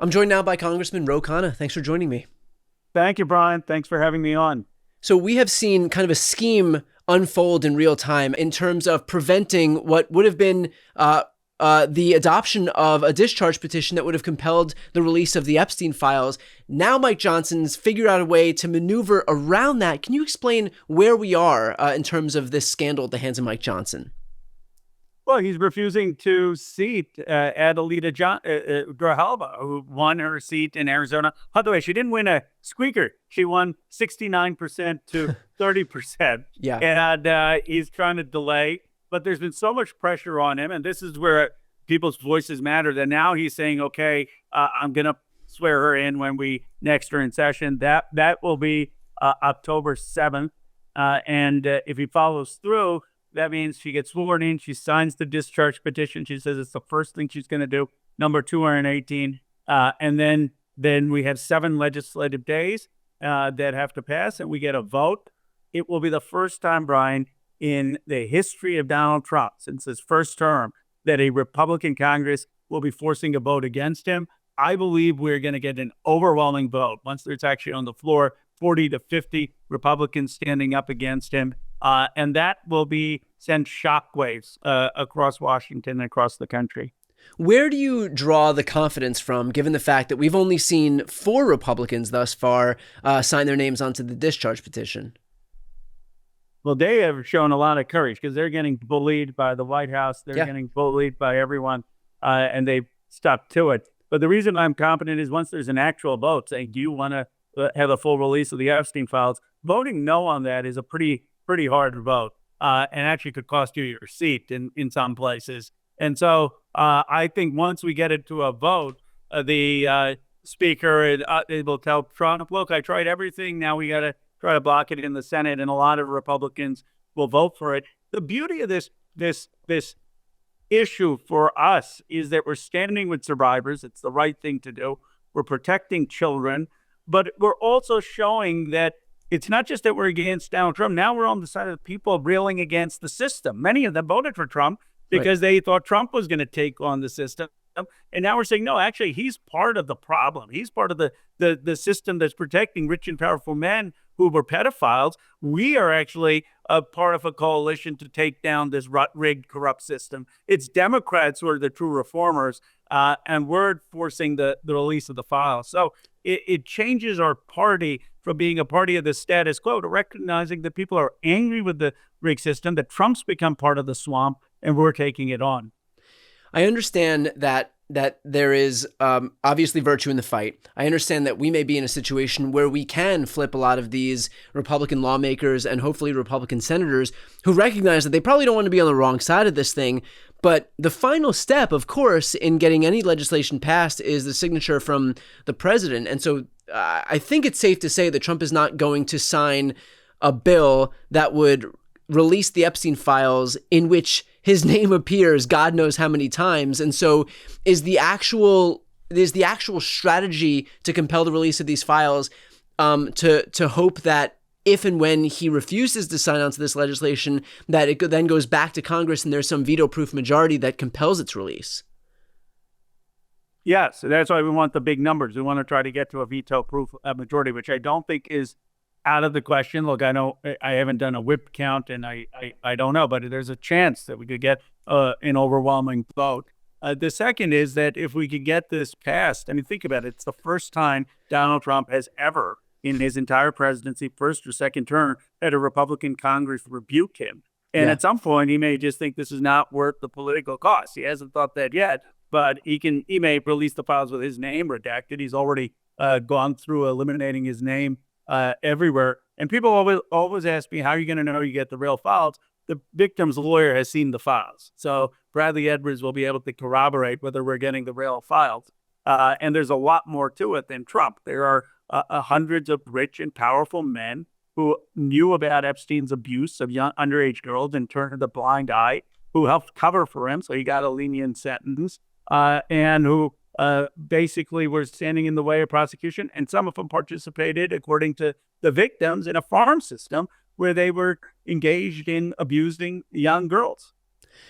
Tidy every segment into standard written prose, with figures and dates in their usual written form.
I'm joined now by Congressman Ro Khanna. Thanks for joining me. Thank you, Brian. Thanks for having me on. So we have seen kind of a scheme unfold in real time in terms of preventing what would have been the adoption of a discharge petition that would have compelled the release of the Epstein files. Now Mike Johnson's figured out a way to maneuver around that. Can you explain where we are in terms of this scandal at the hands of Mike Johnson? Well, he's refusing to seat Adelita Grijalva, who won her seat in Arizona. By the way, she didn't win a squeaker. She won 69% to 30%. Yeah. And he's trying to delay. But there's been so much pressure on him, and this is where people's voices matter, that now he's saying, okay, I'm going to swear her in when we next are in session. That will be October 7th. And if he follows through, that means she gets sworn in, she signs the discharge petition. She says it's the first thing she's going to do, number 218. And then we have 7 legislative days that have to pass, and we get a vote. It will be the first time, Brian, in the history of Donald Trump, since his first term, that a Republican Congress will be forcing a vote against him. I believe we're going to get an overwhelming vote once it's actually on the floor, 40 to 50 Republicans standing up against him. And that will send shockwaves across Washington and across the country. Where do you draw the confidence from, given the fact that we've only seen 4 Republicans thus far sign their names onto the discharge petition? Well, they have shown a lot of courage because they're getting bullied by the White House. They're getting bullied by everyone, and they've stuck to it. But the reason I'm confident is once there's an actual vote saying, do you want to have a full release of the Epstein files, voting no on that is a pretty hard vote, and actually could cost you your seat in some places. And so I think once we get it to a vote, the speaker will tell Trump, look, I tried everything. Now we got to try to block it in the Senate, and a lot of Republicans will vote for it. The beauty of this issue for us is that we're standing with survivors. It's the right thing to do. We're protecting children, but we're also showing that it's not just that we're against Donald Trump. Now we're on the side of the people railing against the system. Many of them voted for Trump because they thought Trump was going to take on the system. And now we're saying, no, actually, he's part of the problem. He's part of the system that's protecting rich and powerful men who were pedophiles. We are actually a part of a coalition to take down this rigged, corrupt system. It's Democrats who are the true reformers, and we're forcing the release of the files. So it changes our party from being a party of the status quo to recognizing that people are angry with the rigged system, that Trump's become part of the swamp, and we're taking it on. I understand that there is obviously virtue in the fight. I understand that we may be in a situation where we can flip a lot of these Republican lawmakers and hopefully Republican senators who recognize that they probably don't want to be on the wrong side of this thing. But the final step, of course, in getting any legislation passed is the signature from the president. And so I think it's safe to say that Trump is not going to sign a bill that would release the Epstein files in which his name appears God knows how many times. And so is the actual strategy to compel the release of these files to hope that if and when he refuses to sign on to this legislation, that it then goes back to Congress and there's some veto-proof majority that compels its release? Yes, that's why we want the big numbers. We want to try to get to a veto-proof majority, which I don't think is out of the question. Look, I know I haven't done a whip count, and I don't know, but there's a chance that we could get an overwhelming vote. The second is that if we could get this passed, I mean, think about it. It's the first time Donald Trump has ever, in his entire presidency, first or second term, had a Republican Congress rebuke him. And at some point, he may just think this is not worth the political cost. He hasn't thought that yet, but he may release the files with his name redacted. He's already gone through eliminating his name everywhere. And people always ask me, how are you going to know you get the real files? The victim's lawyer has seen the files. So Bradley Edwards will be able to corroborate whether we're getting the real files. And there's a lot more to it than Trump. There are hundreds of rich and powerful men who knew about Epstein's abuse of young underage girls and turned a blind eye, who helped cover for him, so he got a lenient sentence, and who basically were standing in the way of prosecution. And some of them participated, according to the victims, in a farm system where they were engaged in abusing young girls.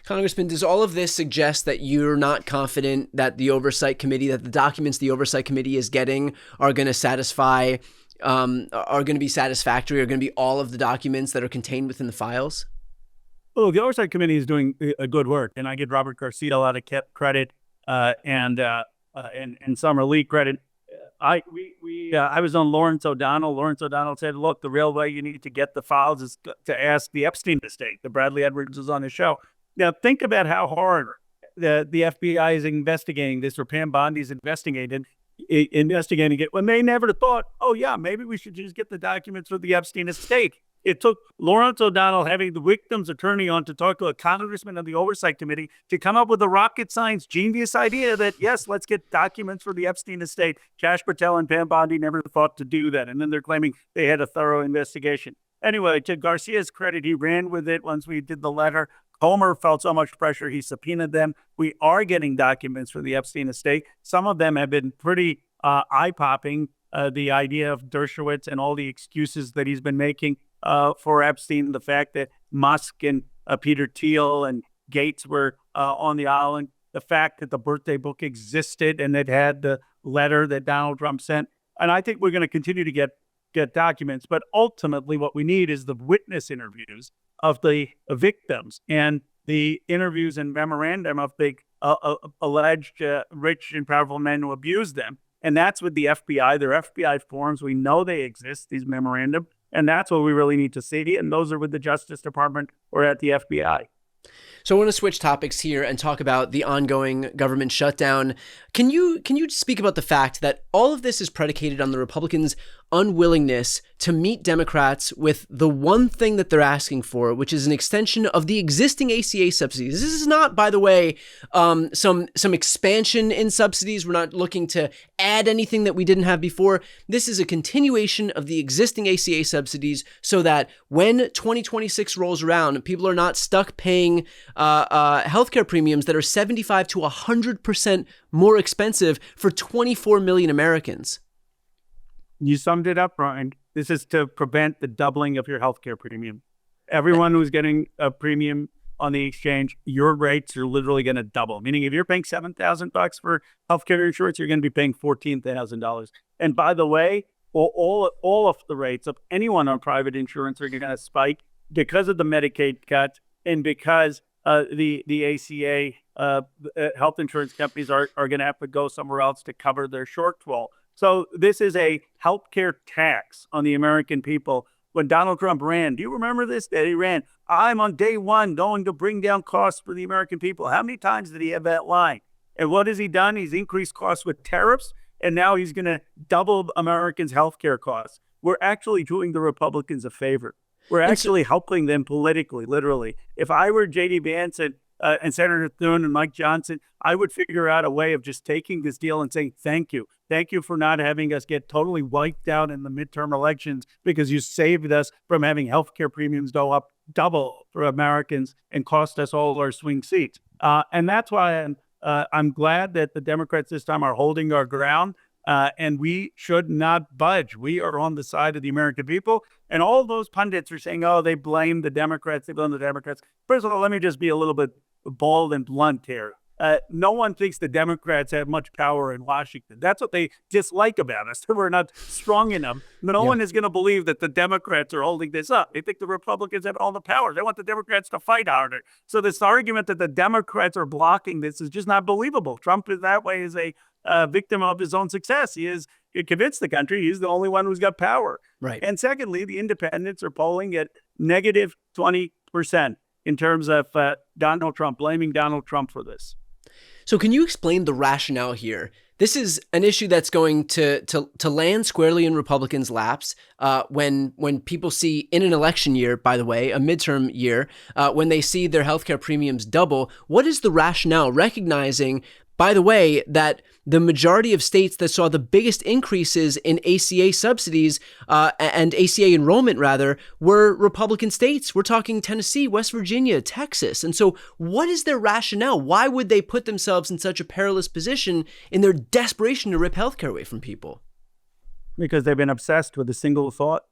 Congressman, does all of this suggest that you're not confident that the oversight committee, that the documents the oversight committee is getting are going to satisfy, are going to be satisfactory, are going to be all of the documents that are contained within the files? Well, the oversight committee is doing a good work, and I give Robert Garcia a lot of credit and Summer Lee credit. I was on Lawrence O'Donnell. Lawrence O'Donnell said, look, the real way you need to get the files is to ask the Epstein estate. The Bradley Edwards was on his show. Now, think about how hard the FBI is investigating this, or Pam Bondi's investigating it, when they never thought, oh, yeah, maybe we should just get the documents for the Epstein estate. It took Lawrence O'Donnell having the victim's attorney on to talk to a congressman of the oversight committee to come up with a rocket science genius idea that, yes, let's get documents for the Epstein estate. Kash Patel and Pam Bondi never thought to do that. And then they're claiming they had a thorough investigation. Anyway, to Garcia's credit, he ran with it once we did the letter. Comer felt so much pressure, he subpoenaed them. We are getting documents for the Epstein estate. Some of them have been pretty eye-popping, the idea of Dershowitz and all the excuses that he's been making for Epstein, the fact that Musk and Peter Thiel and Gates were on the island, the fact that the birthday book existed and it had the letter that Donald Trump sent. And I think we're going to continue to get documents. But ultimately, what we need is the witness interviews of the victims and the interviews and memorandum of the alleged rich and powerful men who abused them. And that's with the FBI. They're FBI forms. We know they exist, these memorandum. And that's what we really need to see. And those are with the Justice Department or at the FBI. So I want to switch topics here and talk about the ongoing government shutdown. Can you speak about the fact that all of this is predicated on the Republicans' unwillingness to meet Democrats with the one thing that they're asking for, which is an extension of the existing ACA subsidies? This is not, by the way, some expansion in subsidies. We're not looking to add anything that we didn't have before. This is a continuation of the existing ACA subsidies so that when 2026 rolls around, people are not stuck paying healthcare premiums that are 75 to 100% more expensive for 24 million Americans. You summed it up, Brian. This is to prevent the doubling of your healthcare premium. Everyone who's getting a premium on the exchange, your rates are literally going to double. Meaning, if you're paying $7,000 for healthcare insurance, you're going to be paying $14,000. And by the way, all of the rates of anyone on private insurance are going to spike because of the Medicaid cut and because the ACA health insurance companies are going to have to go somewhere else to cover their shortfall. So this is a healthcare tax on the American people. When Donald Trump ran, do you remember this? That he ran, I'm on day one going to bring down costs for the American people. How many times did he have that line? And what has he done? He's increased costs with tariffs, and now he's going to double Americans' healthcare costs. We're actually doing the Republicans a favor. We're actually helping them politically, literally. If I were J.D. Vance and Senator Thune and Mike Johnson, I would figure out a way of just taking this deal and saying, thank you. Thank you for not having us get totally wiped out in the midterm elections because you saved us from having healthcare premiums go up double for Americans and cost us all our swing seats. And that's why I'm glad that the Democrats this time are holding our ground. And we should not budge. We are on the side of the American people. And all those pundits are saying, oh, they blame the Democrats. They blame the Democrats. First of all, let me just be a little bit bold and blunt here. No one thinks the Democrats have much power in Washington. That's what they dislike about us. We're not strong enough. No one is going to believe that the Democrats are holding this up. They think the Republicans have all the power. They want the Democrats to fight harder. So this argument that the Democrats are blocking this is just not believable. Trump is that way is a victim of his own success. He convinced the country he's the only one who's got power. Right. And secondly, the independents are polling at negative 20% in terms of Donald Trump, blaming Donald Trump for this. So can you explain the rationale here? This is an issue that's going to land squarely in Republicans' laps when people see in an election year, by the way, a midterm year, when they see their healthcare premiums double. What is the rationale, recognizing, by the way, that the majority of states that saw the biggest increases in ACA subsidies and ACA enrollment, rather, were Republican states? We're talking Tennessee, West Virginia, Texas. And so what is their rationale? Why would they put themselves in such a perilous position in their desperation to rip healthcare away from people? Because they've been obsessed with a single thought: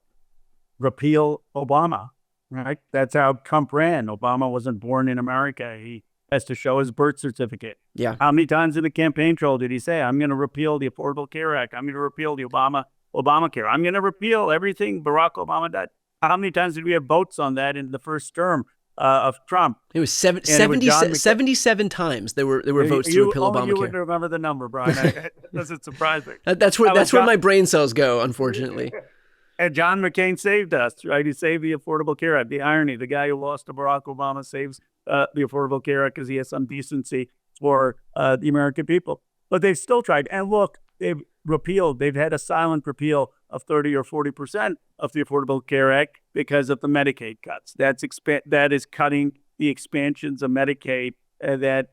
repeal Obama. right? That's how Trump ran. Obama wasn't born in America. He has to show his birth certificate. Yeah. How many times in the campaign trail did he say, I'm going to repeal the Affordable Care Act. I'm going to repeal the Obamacare. I'm going to repeal everything Barack Obama did. How many times did we have votes on that in the first term of Trump? It was 77 times there were votes to repeal Obamacare. You wouldn't remember the number, Brian. It doesn't surprise me. That's where my brain cells go, unfortunately. And John McCain saved us, right? He saved the Affordable Care Act. The irony, the guy who lost to Barack Obama saves the Affordable Care Act because he has some decency for the American people. But they've still tried. And look, they've had a silent repeal of 30 or 40% of the Affordable Care Act because of the Medicaid cuts. That is cutting the expansions of Medicaid that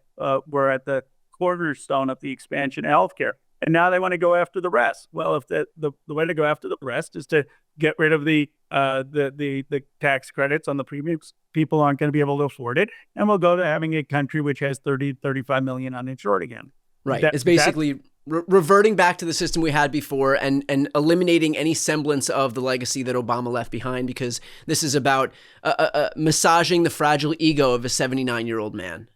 were at the cornerstone of the expansion of healthcare. And now they want to go after the rest. Well, if the way to go after the rest is to get rid of the tax credits on the premiums, people aren't going to be able to afford it. And we'll go to having a country which has 35 million uninsured again. Right. It's basically reverting back to the system we had before and eliminating any semblance of the legacy that Obama left behind, because this is about massaging the fragile ego of a 79-year-old man.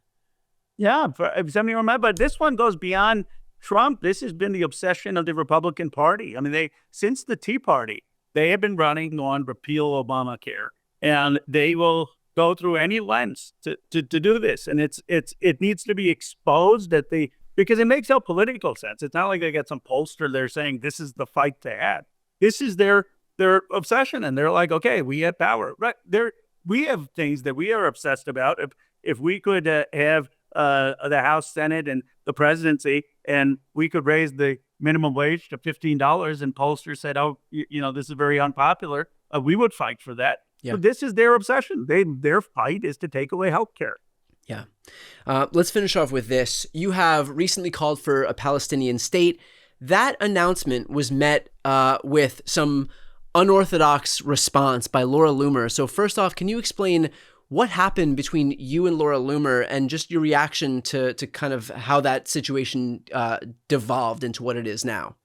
Yeah, for a 70-year-old man. But this one goes beyond Trump. This has been the obsession of the Republican Party. I mean, since the Tea Party, they have been running on repeal Obamacare, and they will go through any lens to do this. And it needs to be exposed because it makes no political sense. It's not like they get some pollster there saying this is the fight to have. This is their obsession, and they're like, okay, we have power. Right? We have things that we are obsessed about. If we could have the House, Senate, and the presidency, and we could raise the minimum wage to $15, and pollsters said, oh, this is very unpopular, we would fight for that. Yeah. But this is their obsession. Their fight is to take away health care. Yeah. Let's finish off with this. You have recently called for a Palestinian state. That announcement was met with some unorthodox response by Laura Loomer. So first off, can you explain what happened between you and Laura Loomer and just your reaction to kind of how that situation devolved into what it is now?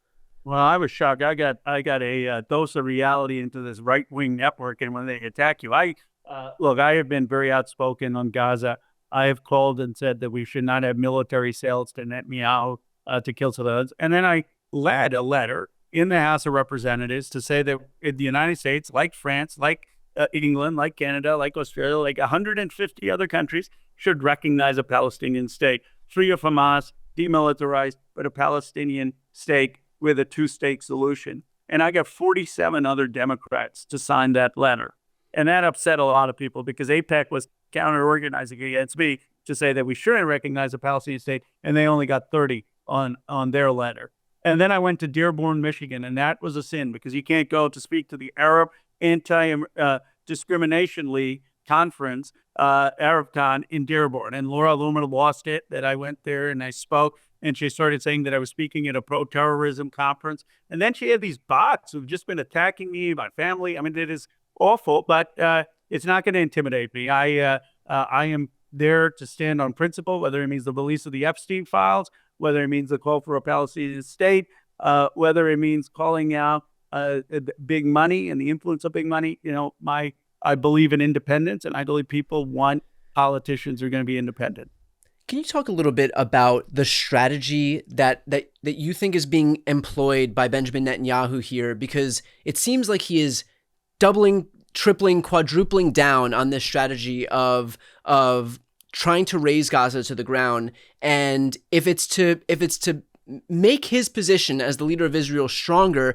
Well, I was shocked. I got a dose of reality into this right-wing network, and when they attack you, I have been very outspoken on Gaza. I have called and said that we should not have military sales to Netanyahu to kill civilians. And then I led a letter in the House of Representatives to say that in the United States, like France, like England, like Canada, like Australia, like 150 other countries, should recognize a Palestinian state, free of Hamas, demilitarized, but a Palestinian state with a two-state solution. And I got 47 other Democrats to sign that letter. And that upset a lot of people because AIPAC was counter-organizing against me to say that we shouldn't recognize a Palestinian state, and they only got 30 on their letter. And then I went to Dearborn, Michigan, and that was a sin because you can't go to speak to the Arab Anti-Discrimination League Conference, ArabCon, in Dearborn. And Laura Loomer lost it that I went there and I spoke, and she started saying that I was speaking at a pro-terrorism conference. And then she had these bots who've just been attacking me, my family. I mean, it is awful, but it's not going to intimidate me. I am there to stand on principle, whether it means the release of the Epstein files, whether it means the call for a Palestinian state, whether it means calling out big money and the influence of big money. I believe in independence, and I believe people want politicians who are going to be independent. Can you talk a little bit about the strategy that you think is being employed by Benjamin Netanyahu here? Because it seems like he is doubling, tripling, quadrupling down on this strategy of trying to raise Gaza to the ground. And if it's to make his position as the leader of Israel stronger,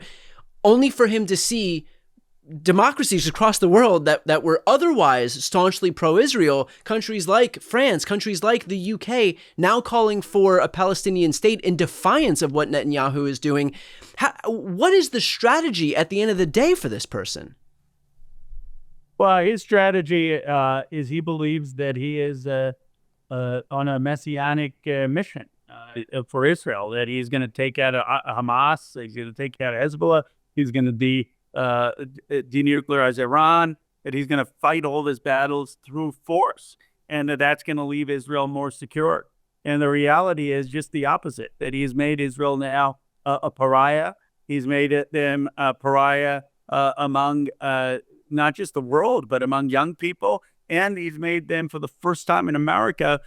only for him to see democracies across the world that were otherwise staunchly pro-Israel, countries like France, countries like the UK, now calling for a Palestinian state in defiance of what Netanyahu is doing. What is the strategy at the end of the day for this person? Well, his strategy is he believes that he is on a messianic mission for Israel, that he's going to take out Hamas, he's going to take out Hezbollah, he's going to denuclearize Iran, that he's going to fight all his battles through force, and that's going to leave Israel more secure. And the reality is just the opposite, that he's made Israel now a pariah. He's made them a pariah among not just the world, but among young people. And he's made them, for the first time in America,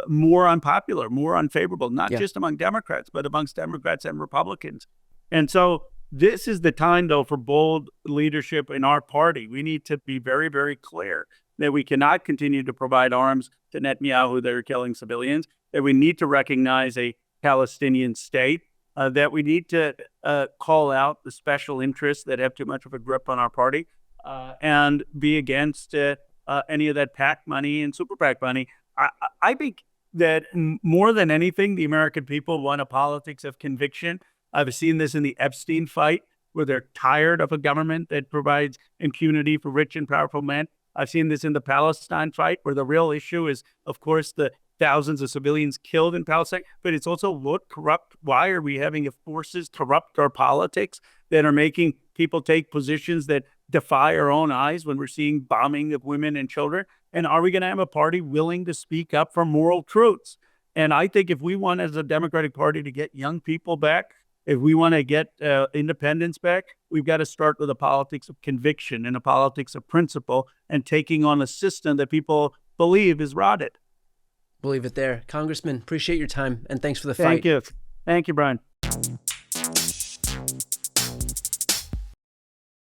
more unpopular, more unfavorable, not just among Democrats, but amongst Democrats and Republicans. And so this is the time, though, for bold leadership in our party. We need to be very, very clear that we cannot continue to provide arms to Netanyahu that are killing civilians, that we need to recognize a Palestinian state, that we need to call out the special interests that have too much of a grip on our party, and be against any of that PAC money and super PAC money. I think that more than anything, the American people want a politics of conviction. I've seen this in the Epstein fight, where they're tired of a government that provides impunity for rich and powerful men. I've seen this in the Palestine fight, where the real issue is, of course, the thousands of civilians killed in Palestine, but it's also why are we having forces corrupt our politics that are making people take positions that defy our own eyes when we're seeing bombing of women and children? And are we going to have a party willing to speak up for moral truths? And I think if we want, as a Democratic Party, to get young people back, if we want to get independence back, we've got to start with a politics of conviction and a politics of principle, and taking on a system that people believe is rotted. We'll leave it there. Congressman, appreciate your time, and thanks for the fight. Thank you. Thank you, Brian.